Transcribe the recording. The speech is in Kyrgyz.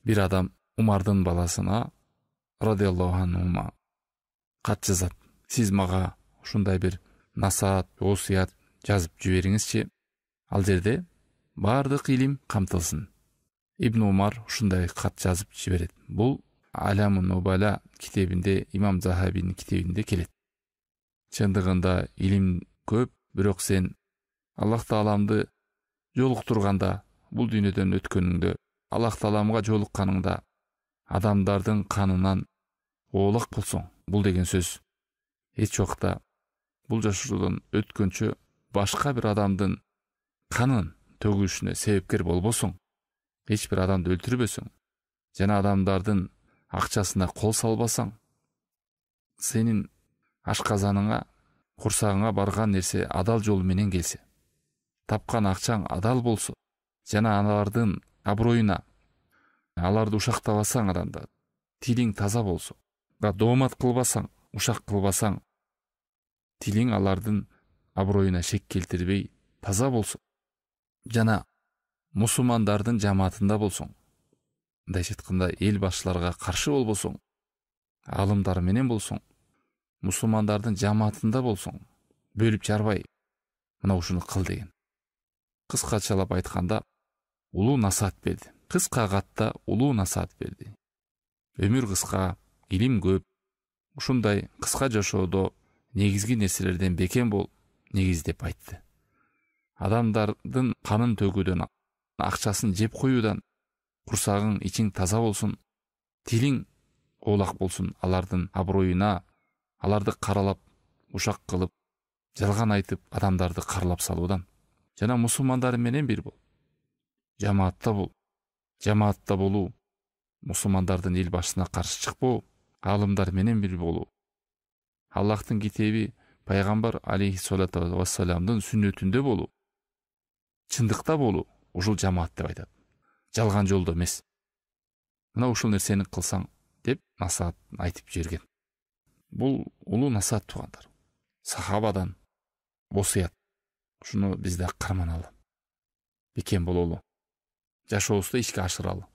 Bir adam Умардын баласына радиаллаху анхума кат жазат. Сиз мага ушундай бир насаат, осуят жазып жибериңизчи. Ал жерде бардык илим камтылсын. Ибн Умар ушундай кат жазып жиберет. Бул Аламун Нубала китебинде, Имам Захабинин китебинде келет. Чындыгында илим көп, бирок сен Аллах Тааламды жолуктурганда, бул дүйнөдөн өткөнүңдө, Аллах Тааламга жолукканыңда адамдардын канынан оолак болсоң, бул деген сөз эч убакта бул жашоодон өткөнчө башка бир адамдын канын төгүшүнө себепкер болбосоң, эч бир адамды өлтүрбөсөң, жана адамдардын акчасына кол салбасаң, сенин ашказаныңа, курсагыңа барган нерсе адал жол менен келсе, тапкан акчаң адал болсо, жана алардын аброюна, аларды ушактабасаң адамдар, тилиң таза болсо, доомат кылбасаң, ушак кылбасаң, тилиң алардын аброюна шек келтирбей таза болсо, жана мусулмандардын жамаатында болсоң, мындайча айтканда эл башчыларга каршы болбосоң, алымдар менен болсоң, мусулмандардын жамаатында болсоң, бөлүп жарбай мына ушуну кыл деген. Кыскачалап айтканда улуу насаат берди. Кыска катта улуу насаат берди. Өмүр кыска, илим көп. Ушундай кыска жашоодо негизги нерселерден бекем бол, негиз деп айтты. Адамдардын канын төгүүдөн, акчасын жеп коюудан курсагың, ичиң таза болсун, тилиң оолак болсун, алардын аброюна, аларды каралап, ушак кылып, жалган айтып, адамдарды карлап салуудан. Жана мусулмандар менен бир бол. Жамаатта бол. Жамаатта болуу, мусулмандардын эл башына каршы чыкпоо, алымдар менен бир болуу. Аллахтын китеби пайгамбар алейхиссалату вассаламдын сүннөтүндө болуу. Чындыкта болуу, ушул жамаат деп айтат. Жалган жолдо эмес. Мына ушул нерсени кылсаң деп насаат айтып жиберген. Бул улуу насаат туугандар. Сахабадан осуят. Ушуну биз да карманалы. Бекем бололу. Жашообузду ишке ашыралы.